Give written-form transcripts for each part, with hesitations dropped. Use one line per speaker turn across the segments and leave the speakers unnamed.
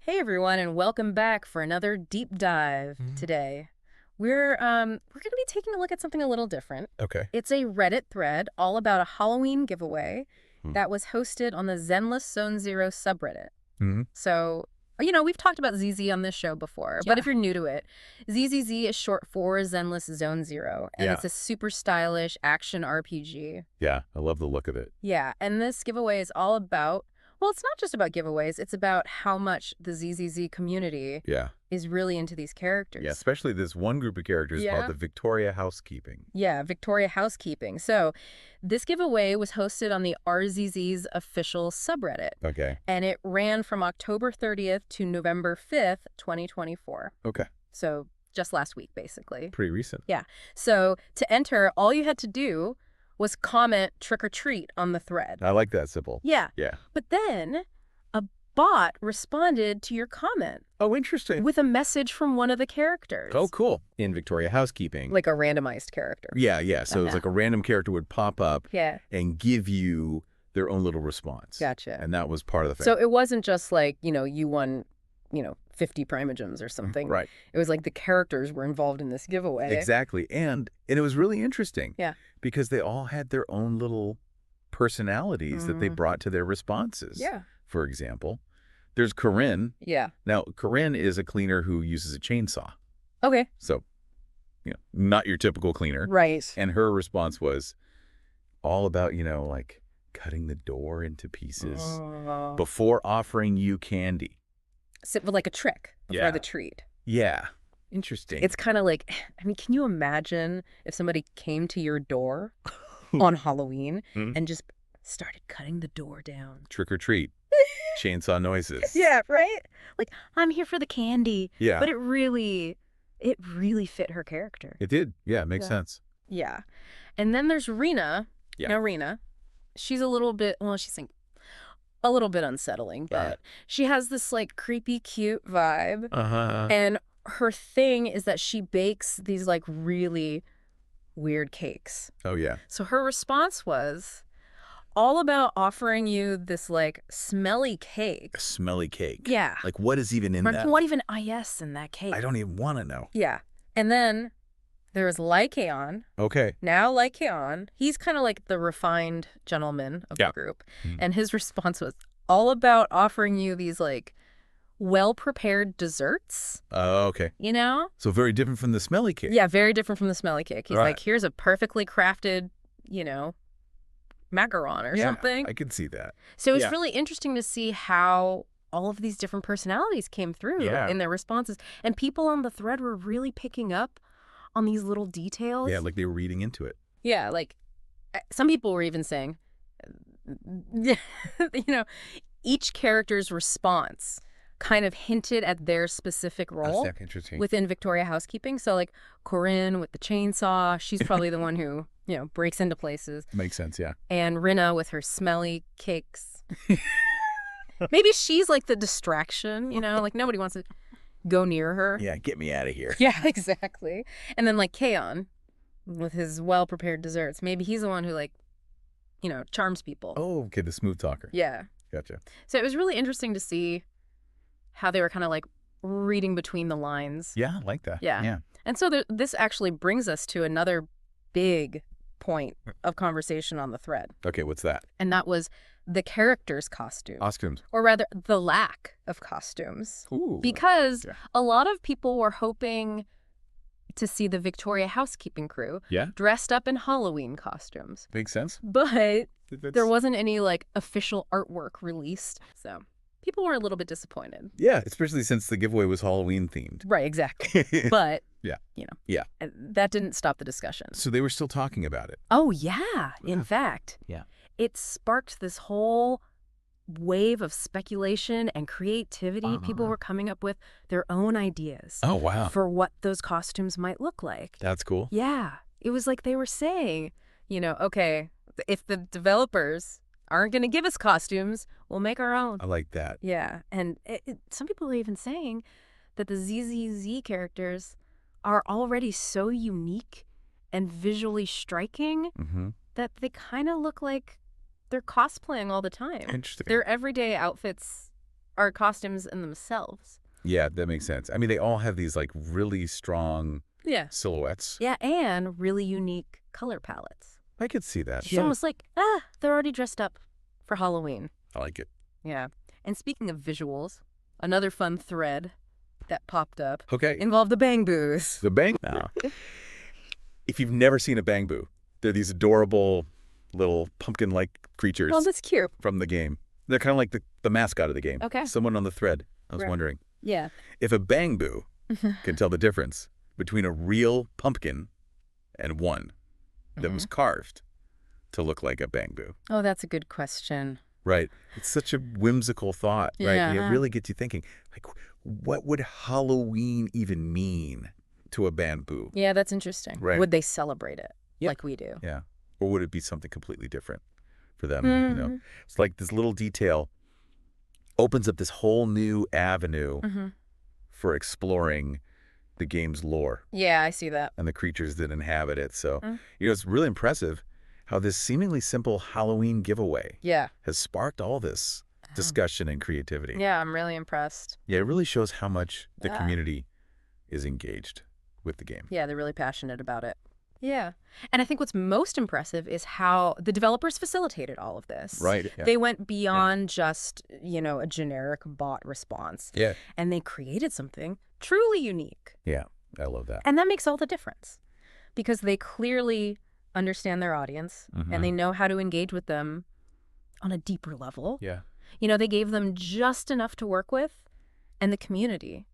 Hey everyone, and welcome back for another deep dive today. We're going to be taking a look at something a little different.
Okay.
It's a Reddit thread all about a Halloween giveaway
Hmm.
that was hosted on the Zenless Zone Zero subreddit.
Hmm.
So, we've talked about ZZ on this show before, but if you're new to it, ZZZ is short for Zenless Zone Zero, and
Yeah.
it's a super stylish action RPG.
Yeah, I love the look of it.
Yeah, and this giveaway is all about, well, it's not just about giveaways, it's about how much the ZZZ community
Yeah.
is really into these characters.
Yeah, especially this one group of characters
Yeah.
called the Victorian Housekeeping.
Yeah, Victoria Housekeeping. So this giveaway was hosted on the RZZ's official subreddit,
Okay.
and it ran from October 30th to November 5th, 2024.
Okay.
So just last week, basically.
Pretty recent.
Yeah. So to enter, all you had to do was comment trick or treat on the thread.
I like that symbol.
Yeah.
Yeah.
But then a bot responded to your comment
Oh, interesting.
with a message from one of the characters.
Oh, cool. In Victorian Housekeeping.
Like a randomized character.
Yeah, yeah. So it's like a random character would pop up
Yeah.
and give you their own little response.
Gotcha.
And that was part of the thing.
So it wasn't just like, you won, 50 primogems or something.
Right.
It was like the characters were involved in this giveaway.
Exactly. And it was really interesting.
Yeah.
Because they all had their own little personalities that they brought to their responses.
Yeah.
For example, there's Corinne.
Yeah.
Now, Corinne is a cleaner who uses a chainsaw.
Okay.
So, not your typical cleaner.
Right.
And her response was all about, like cutting the door into pieces before offering you candy.
So, but like a trick before
Yeah.
the treat.
Yeah. Interesting.
It's kind of like, can you imagine if somebody came to your door on Halloween and just started cutting the door down?
Trick or treat. Chainsaw noises.
Yeah, right? Like, I'm here for the candy.
Yeah.
But it really fit her character.
It did. Yeah, it makes
Yeah.
sense.
Yeah. And then there's Rena.
Yeah.
Now, Rena, she's a little bit, she's like a little bit unsettling, but she has this like creepy, cute vibe.
Uh-huh.
And her thing is that she bakes these like really weird cakes.
Oh, yeah.
So her response was all about offering you this like smelly cake.
A smelly cake.
Yeah.
Like, what is even in that?
What even is in that cake?
I don't even want to know.
Yeah. And then there's Lycaon.
Okay.
Now Lycaon, he's kind of like the refined gentleman of the group. And his response was all about offering you these like well-prepared desserts,
Oh, okay.
So
very different from the smelly cake.
Yeah, very different from the smelly cake. He's
Right.
like, here's a perfectly crafted, macaron or something.
I could see that.
So it's
Yeah.
really interesting to see how all of these different personalities came through in their responses. And people on the thread were really picking up on these little details.
Yeah, like they were reading into it.
Yeah, like some people were even saying, each character's response kind of hinted at their specific role
That's interesting.
within Victoria Housekeeping. So like Corinne with the chainsaw, she's probably the one who, breaks into places.
Makes sense, yeah.
And Rena with her smelly cakes. Maybe she's like the distraction, like nobody wants to go near her.
Yeah, get me out of here.
Yeah, exactly. And then like Kaon with his well-prepared desserts. Maybe he's the one who like, charms people.
Oh, okay, the smooth talker.
Yeah.
Gotcha.
So it was really interesting to see how they were kind of like reading between the lines.
Yeah, I like that.
Yeah.
Yeah.
And so this actually brings us to another big point of conversation on the thread.
Okay, what's that?
And that was the characters' costumes.
Costumes.
Or rather, the lack of costumes.
Ooh.
Because
Yeah.
a lot of people were hoping to see the Victoria Housekeeping Crew
Yeah,
dressed up in Halloween costumes.
makes sense.
But
That's-
there wasn't any like official artwork released. So people were a little bit disappointed.
Yeah, especially since the giveaway was Halloween themed.
Right, exactly. But,
Yeah.
Yeah. That didn't stop the discussion.
So they were still talking about it.
Oh, yeah. In fact,
Yeah.
it sparked this whole wave of speculation and creativity. People were coming up with their own ideas
Oh, wow.
for what those costumes might look like.
That's cool.
Yeah. It was like they were saying, okay, if the developers aren't going to give us costumes, we'll make our own.
I like that.
Yeah. And some people are even saying that the ZZZ characters are already so unique and visually striking
Mm-hmm.
that they kind of look like they're cosplaying all the time.
Interesting.
Their everyday outfits are costumes in themselves.
Yeah, that makes sense. I mean, they all have these like really strong silhouettes.
Yeah, and really unique color palettes.
I could see that.
It's almost like, they're already dressed up for Halloween.
I like it.
Yeah. And speaking of visuals, another fun thread that popped up
Okay.
involved the Bang Boos.
The Bang Boo. If you've never seen a Bang Boo, they're these adorable little pumpkin-like creatures.
Oh, that's cute.
From the game. They're kind of like the mascot of the game.
Okay.
Someone on the thread, I was wondering.
Yeah.
If a Bang Boo can tell the difference between a real pumpkin and one that was carved to look like a Bang Boo.
Oh, that's a good question.
Right. It's such a whimsical thought, right?
Yeah.
It really gets you thinking, like, what would Halloween even mean to a bamboo?
Yeah, that's interesting.
Right.
Would they celebrate it like we do?
Yeah. Or would it be something completely different for them? You know, it's like this little detail opens up this whole new avenue for exploring the game's lore.
Yeah, I see that.
And the creatures that inhabit it. So, you know, it's really impressive how this seemingly simple Halloween giveaway has sparked all this discussion and creativity.
Yeah, I'm really impressed.
Yeah, it really shows how much the community is engaged with the game.
Yeah, they're really passionate about it. Yeah. And I think what's most impressive is how the developers facilitated all of this.
Right. Yeah.
They went beyond just, you know, a generic bot response.
Yeah.
And they created something truly unique.
Yeah, I love that.
And that makes all the difference because they clearly understand their audience and they know how to engage with them on a deeper level.
Yeah.
You know, they gave them just enough to work with and the community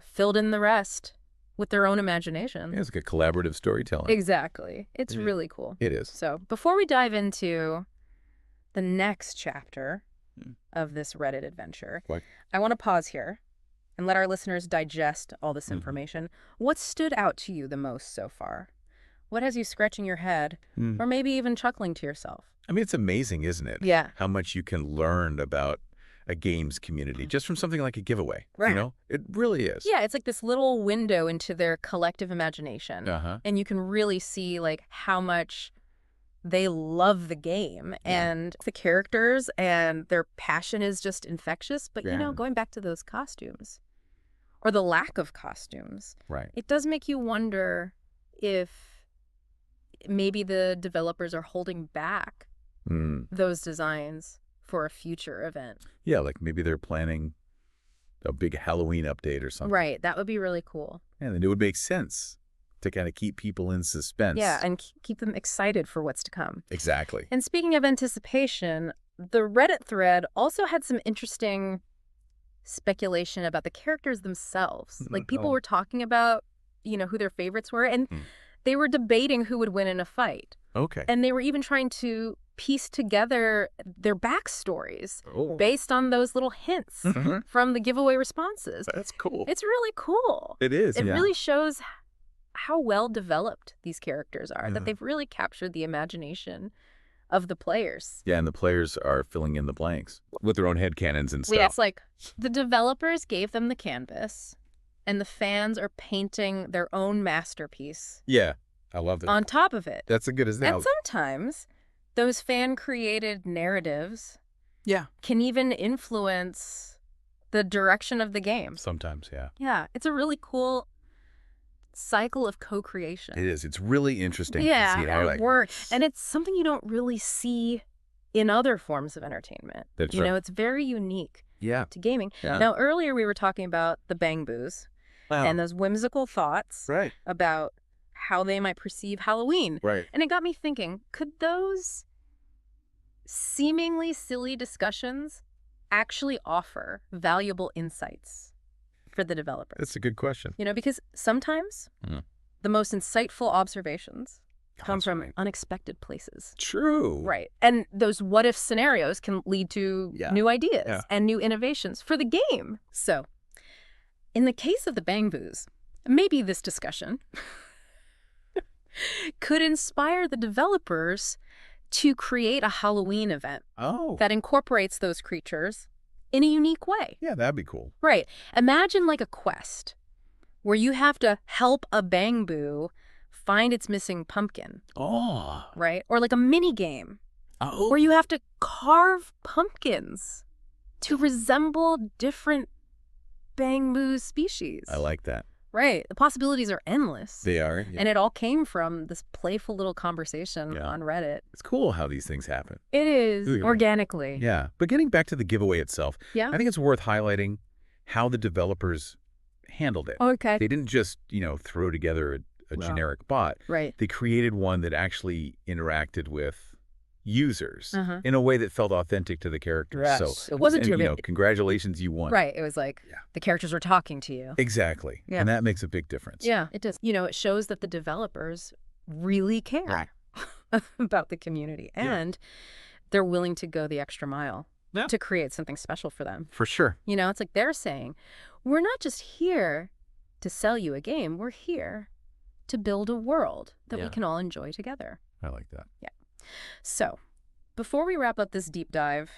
filled in the rest with their own imagination.
Yeah, it's like a collaborative storytelling.
Exactly. It's really cool.
It is.
So before we dive into the next chapter of this Reddit adventure, I want to pause here and let our listeners digest all this information. What stood out to you the most so far? What has you scratching your head or maybe even chuckling to yourself?
I mean, it's amazing, isn't it?
Yeah.
How much you can learn about a games community just from something like a giveaway.
Right.
You know, it really is.
Yeah, it's like this little window into their collective imagination. And you can really see like how much they love the game and the characters and their passion is just infectious. But, you know, going back to those costumes or the lack of costumes, it does make you wonder if maybe the developers are holding back those designs for a future event.
Yeah, like maybe they're planning a big Halloween update or something.
Right, that would be really cool.
And then it would make sense to kind of keep people in suspense.
Yeah, and keep them excited for what's to come.
Exactly.
And speaking of anticipation, the Reddit thread also had some interesting speculation about the characters themselves. Like people were talking about, you know, who their favorites were, and they were debating who would win in a fight.
Okay.
And they were even trying to piece together their backstories based on those little hints from the giveaway responses.
That's cool.
It's really cool.
It is.
It really shows how well developed these characters are, that they've really captured the imagination of the players.
Yeah, and the players are filling in the blanks with their own headcanons and stuff.
Yeah, it's like the developers gave them the canvas and the fans are painting their own masterpiece.
Yeah, I love that.
On top of it.
That's as good as that.
And sometimes those fan-created narratives can even influence the direction of the game.
Sometimes, yeah.
Yeah, it's a really cool cycle of co-creation.
It is. It's really interesting to see how
it works. And it's something you don't really see in other forms of entertainment.
That's
you
right.
know, it's very unique to gaming.
Yeah.
Now, earlier we were talking about the Bang Boos and those whimsical thoughts about how they might perceive Halloween.
Right.
And it got me thinking, could those seemingly silly discussions actually offer valuable insights for the developers?
That's a good question.
You know, because sometimes the most insightful observations come from unexpected places.
True.
Right. And those what-if scenarios can lead to new ideas and new innovations for the game. So, in the case of the Bang Boos, maybe this discussion could inspire the developers to create a Halloween event that incorporates those creatures in a unique way.
Yeah, that'd be cool.
Right. Imagine like a quest where you have to help a Bang Boo find its missing pumpkin. Right? Or like a mini game where you have to carve pumpkins to resemble different Bangmu species.
I like that.
Right. The possibilities are endless.
They are. Yeah.
And it all came from this playful little conversation on Reddit.
It's cool how these things happen.
It is, organically.
Yeah. But getting back to the giveaway itself, I think it's worth highlighting how the developers handled it.
Okay.
They didn't just, throw together a generic bot.
Right.
They created one that actually interacted with users in a way that felt authentic to the characters.
Yes.
So
it wasn't
congratulations, you won.
Right. It was like the characters were talking to you.
Exactly. Yeah. And that makes a big difference.
Yeah, it does. It shows that the developers really care about the community and they're willing to go the extra mile to create something special for them.
For sure.
It's like they're saying, we're not just here to sell you a game. We're here to build a world that we can all enjoy together.
I like that.
Yeah. So, before we wrap up this deep dive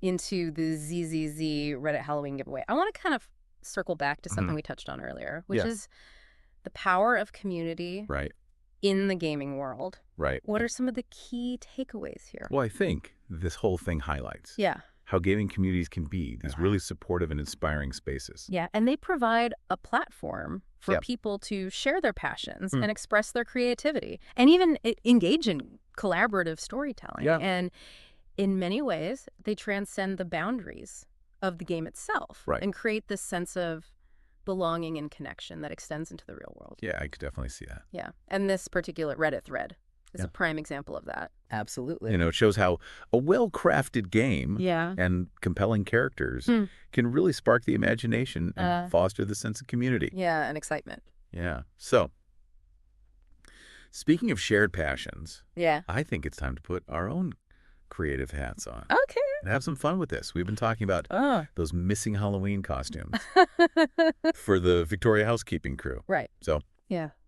into the ZZZ Reddit Halloween giveaway, I want to kind of circle back to something we touched on earlier, which is the power of community in the gaming world.
Right.
What are some of the key takeaways here?
Well, I think this whole thing highlights how gaming communities can be these really supportive and inspiring spaces.
Yeah, and they provide a platform for people to share their passions and express their creativity and even engage in collaborative storytelling. And in many ways, they transcend the boundaries of the game itself and create this sense of belonging and connection that extends into the real world.
Yeah, I could definitely see that.
Yeah, and this particular Reddit thread is a prime example of that.
Absolutely.
It shows how a well-crafted game and compelling characters can really spark the imagination and foster the sense of community.
Yeah, and excitement.
Yeah. So, speaking of shared passions, I think it's time to put our own creative hats on.
Okay.
And have some fun with this. We've been talking about those missing Halloween costumes for the Victorian Housekeeping Crew.
Right.
So,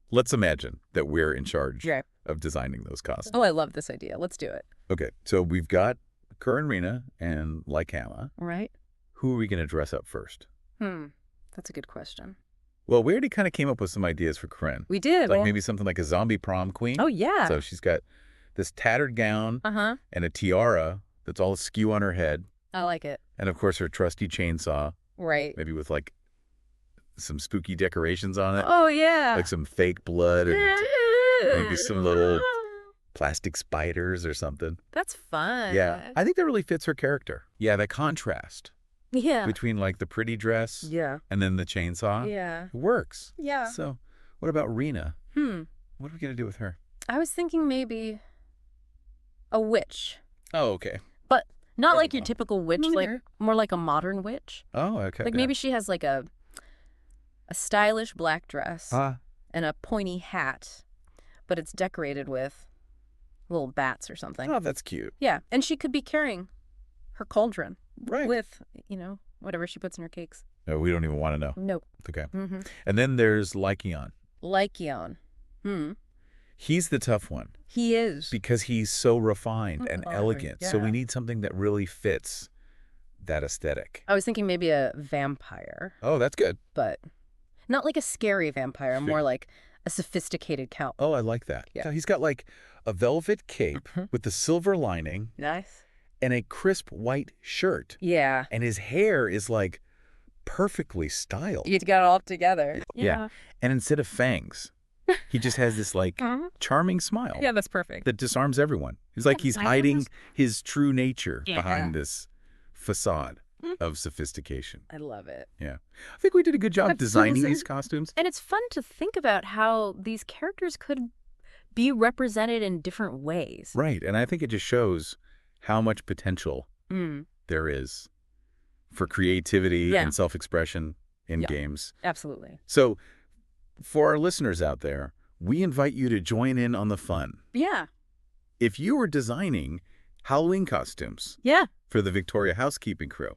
let's imagine that we're in charge of designing those costumes.
Oh, I love this idea. Let's do it.
Okay. So, we've got Curran Rena and Lycama.
Right.
Who are we going to dress up first?
That's a good question.
Well, we already kind of came up with some ideas for Corinne.
We did.
Like maybe something like a zombie prom queen.
Oh, yeah.
So she's got this tattered gown and a tiara that's all askew on her head.
I like it.
And, of course, her trusty chainsaw.
Right.
Maybe with, like, some spooky decorations on it.
Oh, yeah.
Like some fake blood and maybe some little plastic spiders or something.
That's fun.
Yeah. I think that really fits her character. Yeah, that contrast.
Yeah.
Between, like, the pretty dress and then the chainsaw.
Yeah.
It works.
Yeah.
So, what about Rena? What are we going to do with her?
I was thinking maybe a witch.
Oh, okay.
But not like your typical witch, like more like a modern witch.
Oh, okay.
Like maybe she has like a stylish black dress and a pointy hat, but it's decorated with little bats or something.
Oh, that's cute.
Yeah. And she could be carrying her cauldron.
Right.
With, whatever she puts in her cakes.
No, we don't even want to know.
Nope.
Okay. And then there's Lycion.
Lycion.
He's the tough one.
He is.
Because he's so refined and elegant. Yeah. So we need something that really fits that aesthetic.
I was thinking maybe a vampire.
Oh, that's good.
But not like a scary vampire, more like a sophisticated count.
Oh, I like that.
Yeah.
So he's got like a velvet cape with the silver lining.
Nice.
And a crisp white shirt.
Yeah.
And his hair is like perfectly styled.
You got it all together.
Yeah. And instead of fangs, he just has this like charming smile.
Yeah, that's perfect.
That disarms everyone. It's like he's hiding his true nature behind this facade of sophistication.
I love it.
Yeah. I think we did a good job designing these costumes.
And it's fun to think about how these characters could be represented in different ways.
Right. And I think it just shows how much potential there is for creativity and self-expression in games.
Absolutely.
So for our listeners out there, we invite you to join in on the fun.
Yeah.
If you were designing Halloween costumes for the Victorian Housekeeping Crew,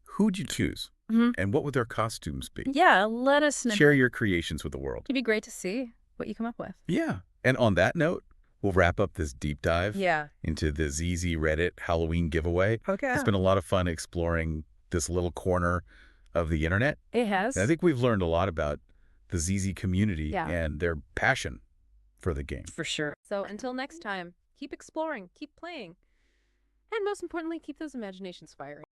who'd you choose? And what would their costumes be?
Yeah, let us know.
Share your creations with the world.
It'd be great to see what you come up with.
Yeah. And on that note, we'll wrap up this deep dive into the ZZ Reddit Halloween giveaway.
Okay.
It's been a lot of fun exploring this little corner of the internet.
It has.
And I think we've learned a lot about the ZZ community and their passion for the game.
For sure. So until next time, keep exploring, keep playing, and most importantly, keep those imaginations firing.